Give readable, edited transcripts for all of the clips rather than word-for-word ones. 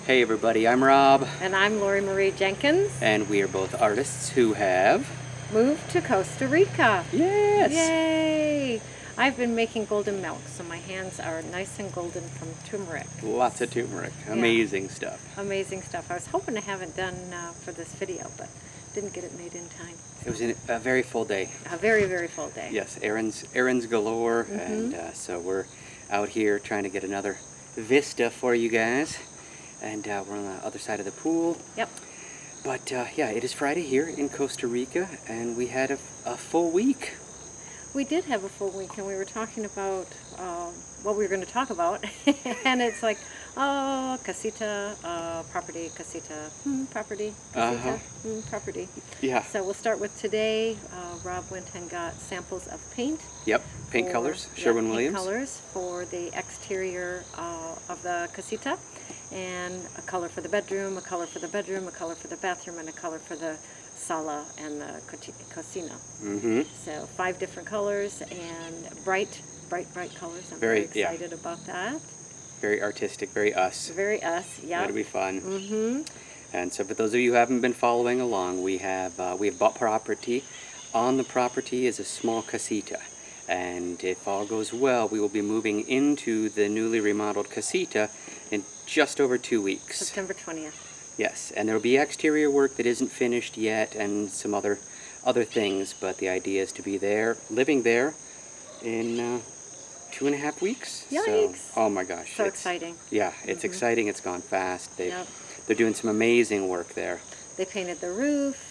Hey everybody, I'm Rob. And I'm Lori Marie Jenkins. And we are both artists who have moved to Costa Rica. Yes! Yay! I've been making golden milk, so my hands are nice and golden from turmeric. Lots of turmeric. Amazing stuff. Amazing stuff. I was hoping to have it done for this video, but didn't get it made in time. It was a very full day. A very, very full day. Yes, errands galore, and so we're out here trying to get another vista for you guys. And we're on the other side of the pool. Yep. But yeah, it is Friday here in Costa Rica, and we had a full week. We did have a full week, and we were talking about what we were going to talk about. And it's like, oh, casita, property, casita, property, casita, property. Yeah. So we'll start with today. Rob went and got samples of paint. Yep, paint colors, Sherwin-Williams. Paint colors for the exterior of the casita. And a color for the bedroom, a color for the bedroom, a color for the bathroom, and a color for the sala and the cocina. So 5 different colors and bright colors. I'm very excited about that. Very artistic, very us. Very us, yeah. That'll be fun. And so for those of you who haven't been following along, we have bought property. On the property is a small casita. And if all goes well, we will be moving into the newly remodeled casita in just over 2 weeks. September 20th. Yes, and there will be exterior work that isn't finished yet and some other things, but the idea is to be there, living there in 2.5 weeks. Yikes. So, oh my gosh. So exciting. Yeah, it's exciting. It's gone fast. They're doing some amazing work there. They painted the roof.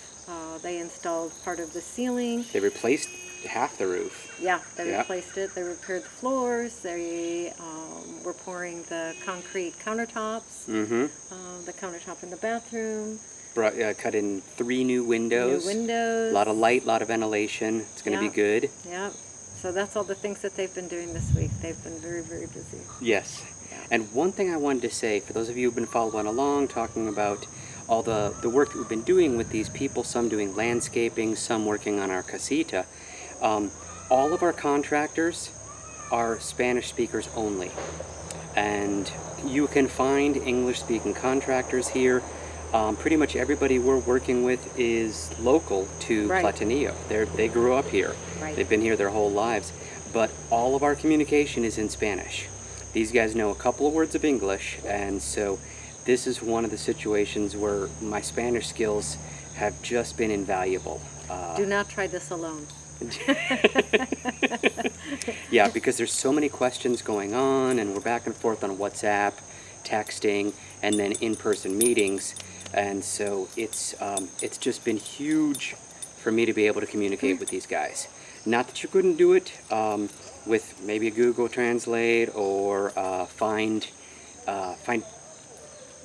They installed part of the ceiling. They replaced half the roof. Yeah, they replaced it. They repaired the floors. They were pouring the concrete countertops. The countertop in the bathroom. Cut in 3 new windows. New windows. A lot of light, a lot of ventilation. It's going to be good. Yeah. So that's all the things that they've been doing this week. They've been very, very busy. Yes. Yeah. And one thing I wanted to say, for those of you who've been following along, talking about all the work that we've been doing with these people, some doing landscaping, some working on our casita, all of our contractors are Spanish speakers only. And you can find English-speaking contractors here. Pretty much everybody we're working with is local to Platanillo. They grew up here. They've been here their whole lives. But all of our communication is in Spanish. These guys know a couple of words of English, and so this is one of the situations where my Spanish skills have just been invaluable. Do not try this alone. Yeah, because there's so many questions going on, and we're back and forth on WhatsApp, texting, and then in-person meetings, and so it's just been huge for me to be able to communicate with these guys. Not that you couldn't do it with maybe a Google Translate or find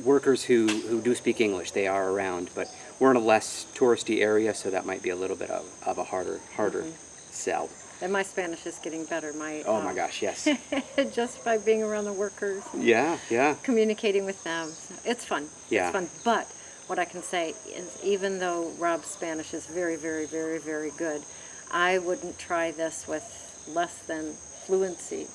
workers who do speak English. They are around, but we're in a less touristy area, so that might be a little bit of a harder sell. And my Spanish is getting better. Oh my gosh, yes. Just by being around the workers. Yeah. Communicating with them. It's fun. Yeah. It's fun. But what I can say is, even though Rob's Spanish is very, very, very, very good, I wouldn't try this with less than fluency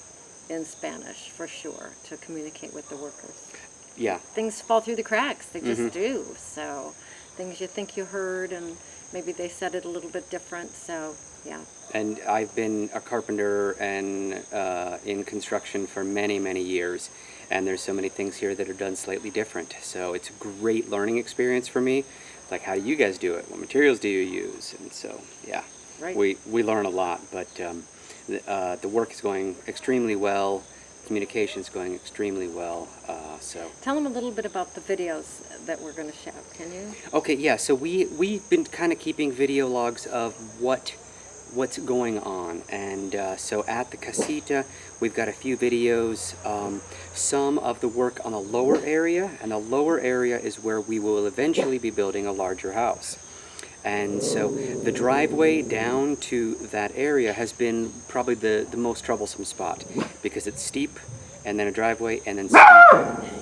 in Spanish, for sure, to communicate with the workers. Yeah. Things fall through the cracks. They just do. So things you think you heard, and maybe they said it a little bit different. So, yeah. And I've been a carpenter and in construction for many, many years, and there's so many things here that are done slightly different. So it's a great learning experience for me. Like, how do you guys do it? What materials do you use? And so, yeah, we learn a lot. But the work is going extremely well. Communication is going extremely well. So tell them a little bit about the videos that we're going to show. Can you? Okay, yeah. So we've been kind of keeping video logs of what's going on, and so at the casita we've got a few videos, some of the work on the lower area, and the lower area is where we will eventually be building a larger house. And so the driveway down to that area has been probably the most troublesome spot, because it's steep, and then a driveway, and then steep.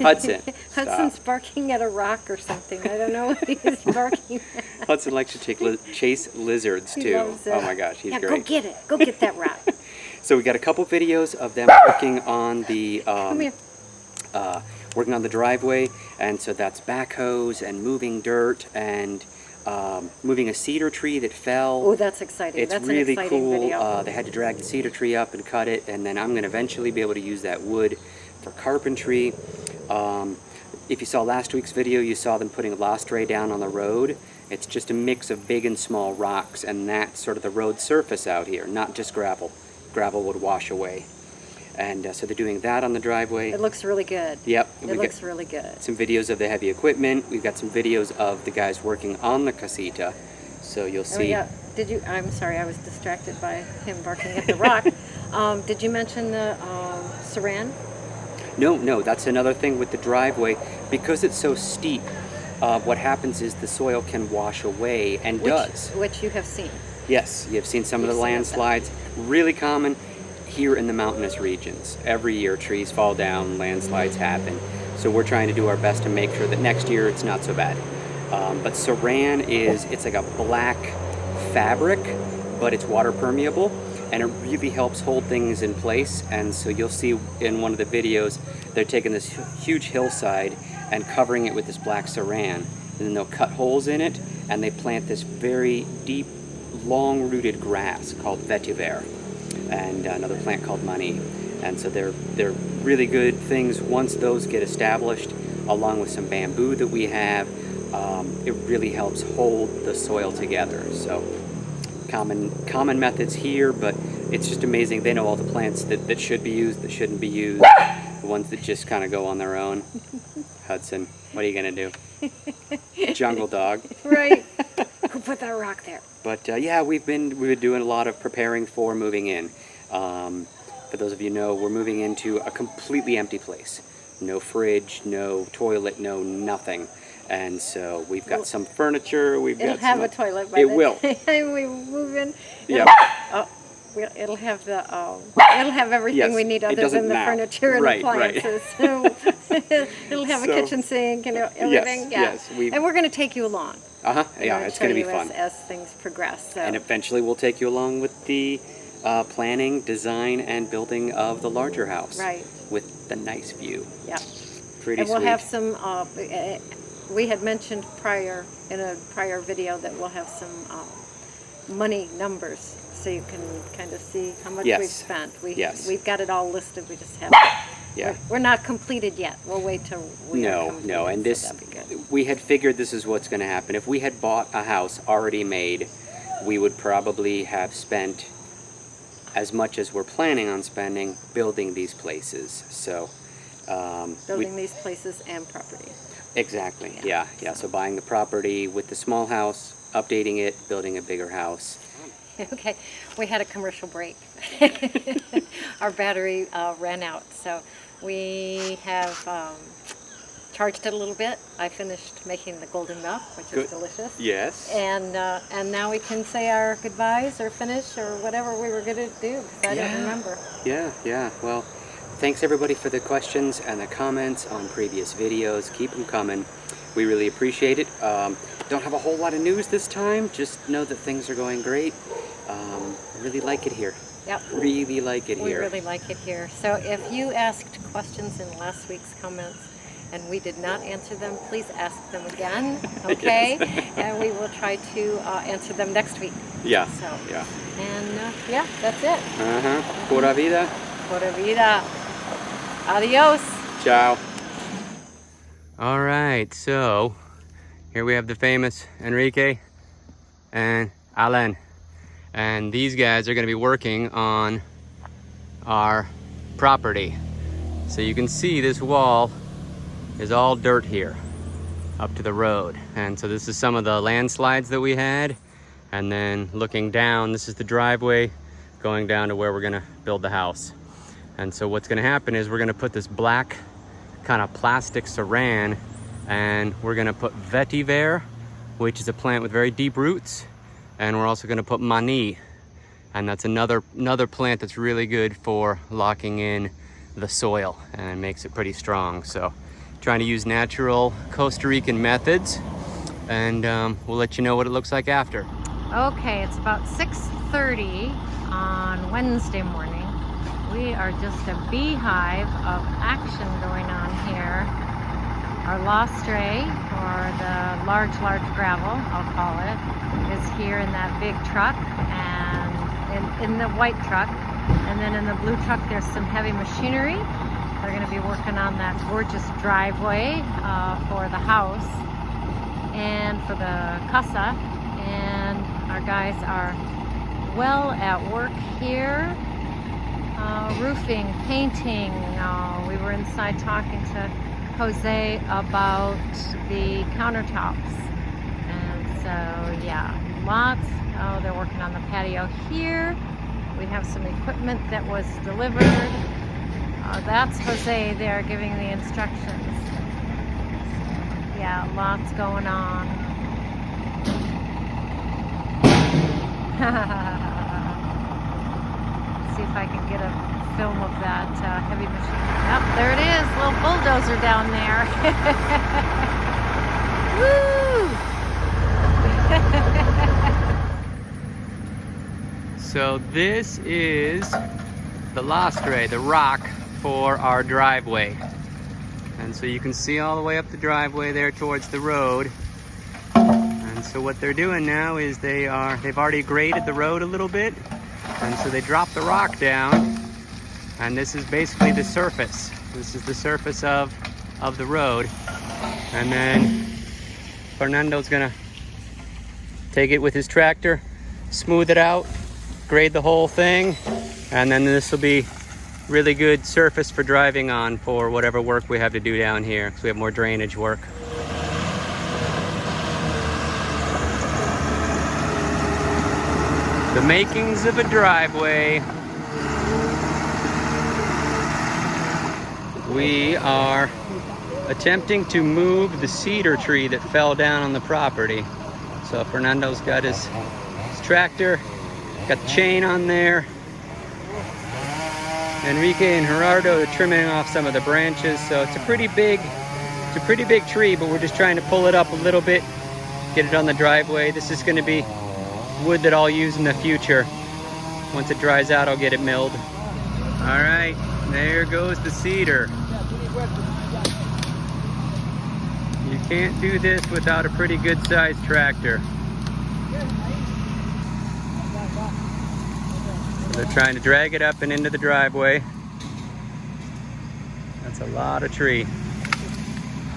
Hudson. Hudson's barking at a rock or something. I don't know what he's barking at. Hudson likes to chase lizards too. He loves it. Oh my gosh, he's great. Go get it. Go get that rock. So we got a couple videos of them working on the Come here. Working on the driveway, And so that's backhoes and moving dirt and moving a cedar tree that fell. Oh, that's exciting. It's That's really an exciting cool. video. They had to drag the cedar tree up and cut it, and then I'm going to eventually be able to use that wood for carpentry. If you saw last week's video, you saw them putting lastre down on the road. It's just a mix of big and small rocks, and that's sort of the road surface out here, not just gravel. Gravel would wash away. And so they're doing that on the driveway. It looks really good. Yep. It looks really good. Some videos of the heavy equipment. We've got some videos of the guys working on the casita. So you'll see. Oh, yeah. Did you? I'm sorry, I was distracted by him barking at the rock. Did you mention the saran? No, that's another thing with the driveway. Because it's so steep, what happens is the soil can wash away, and does. Which you have seen. Yes, you've seen some of the You've seen landslides. Really common here in the mountainous regions. Every year trees fall down, landslides happen. So we're trying to do our best to make sure that next year it's not so bad. But saran it's like a black fabric, but it's water permeable, and it really helps hold things in place. And so you'll see in one of the videos, they're taking this huge hillside and covering it with this black saran, and then they'll cut holes in it, and they plant this very deep, long-rooted grass called vetiver, and another plant called mani. And so they're really good things. Once those get established, along with some bamboo that we have, it really helps hold the soil together. So common methods here, but it's just amazing. They know all the plants that should be used, that shouldn't be used, the ones that just kind of go on their own. Hudson, what are you gonna do? Jungle dog. Right. Who put that rock there? But yeah, we've been doing a lot of preparing for moving in. For those of you who know, we're moving into a completely empty place. No fridge, no toilet, no nothing. And so we've got some furniture. It'll have a toilet by it the will. time we move in. Yeah. It'll have it'll have everything Yes, we need it other doesn't than the now. furniture and Right, appliances. So it'll have a kitchen sink and everything. Yes, and we're going to take you along. Yeah, it's going to be fun. As things progress. So. And eventually we'll take you along with the planning, design, and building of the larger house. Right. With the nice view. Yeah. Pretty and we'll sweet. have some, we had mentioned in a prior video that we'll have some money numbers so you can kind of see how much we've spent. We've got it all listed, we just haven't. Yeah. We're not completed yet. We'll wait till we are completed. No, and so that'd be good. we had figured this is what's going to happen. If we had bought a house already made, we would probably have spent as much as we're planning on spending building these places. So building these places and property. Exactly. Yeah. So buying the property with the small house, updating it, building a bigger house. Okay, we had a commercial break. Our battery ran out, so we have charged it a little bit. I finished making the golden milk, which is delicious. Yes. And now we can say our goodbyes or finish or whatever we were going to do, because I don't remember. Yeah. Well, thanks everybody for the questions and the comments on previous videos. Keep them coming. We really appreciate it. Don't have a whole lot of news this time. Just know that things are going great. Really like it here. Yep. Really like it here. We really like it here. So if you asked questions in last week's comments and we did not answer them, please ask them again, okay? And we will try to answer them next week. Yeah. So, yeah. And yeah, that's it. Pura vida. Pura vida. Adios. Ciao. All right, so here we have the famous Enrique and Alan. And these guys are going to be working on our property. So you can see this wall is all dirt here up to the road. And so this is some of the landslides that we had. And then looking down, this is the driveway going down to where we're going to build the house. And so what's going to happen is we're going to put this black kind of plastic saran, and we're going to put vetiver, which is a plant with very deep roots. And we're also going to put mani, and that's another plant that's really good for locking in the soil and makes it pretty strong. So trying to use natural Costa Rican methods, and we'll let you know what it looks like after. Okay, it's about 6:30 on Wednesday morning. We are just a beehive of action going on here. Our Lostre, or the large gravel, I'll call it, is here in that big truck, and in the white truck. And then in the blue truck, there's some heavy machinery. They're going to be working on that gorgeous driveway for the house and for the casa. And our guys are well at work here. Roofing, painting. We were inside talking to Jose about the countertops. And so, yeah, lots. Oh, they're working on the patio here. We have some equipment that was delivered. That's Jose there giving the instructions. Yeah, lots going on. See if I can get a film of that heavy machine. Yep, there it is, little bulldozer down there. Woo! So this is the lastre, the rock for our driveway. And so you can see all the way up the driveway there towards the road. And so what they're doing now is they've already graded the road a little bit. And so they drop the rock down, and this is basically the surface. This is the surface of the road. And then Fernando's gonna take it with his tractor, smooth it out, grade the whole thing, and then this will be really good surface for driving on for whatever work we have to do down here, because we have more drainage work. The makings of a driveway. We are attempting to move the cedar tree that fell down on the property. So Fernando's got his tractor, got the chain on there. Enrique and Gerardo are trimming off some of the branches. So it's a pretty big tree, but we're just trying to pull it up a little bit, get it on the driveway. This is going to be wood that I'll use in the future. Once it dries out, I'll get it milled. All right, there goes the cedar. You can't do this without a pretty good sized tractor. So they're trying to drag it up and into the driveway. That's a lot of tree.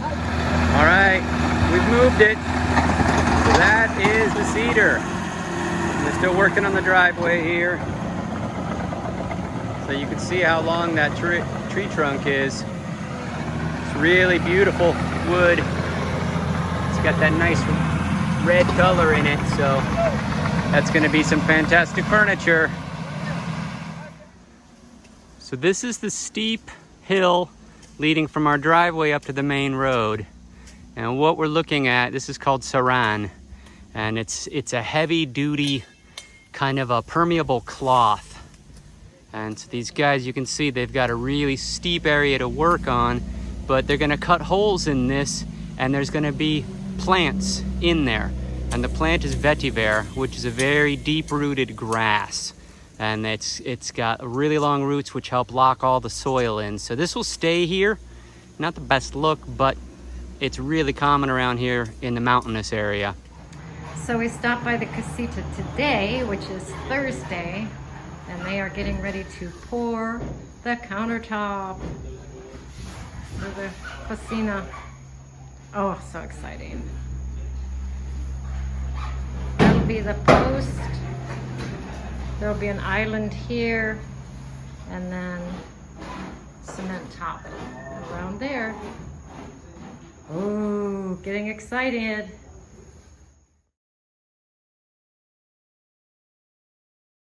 All right, we've moved it. So that is the cedar. They're still working on the driveway here. So you can see how long that tree trunk is. It's really beautiful wood. It's got that nice red color in it, so that's going to be some fantastic furniture. So this is the steep hill leading from our driveway up to the main road. And what we're looking at, this is called saran. And it's a heavy duty kind of a permeable cloth. And so these guys, you can see they've got a really steep area to work on, but they're gonna cut holes in this, and there's gonna be plants in there. And the plant is vetiver, which is a very deep-rooted grass. And it's got really long roots which help lock all the soil in. So this will stay here. Not the best look, but it's really common around here in the mountainous area. So we stopped by the casita today, which is Thursday, and they are getting ready to pour the countertop for the cocina. Oh, so exciting. That'll be the post. There'll be an island here, and then cement top around there. Oh, getting excited.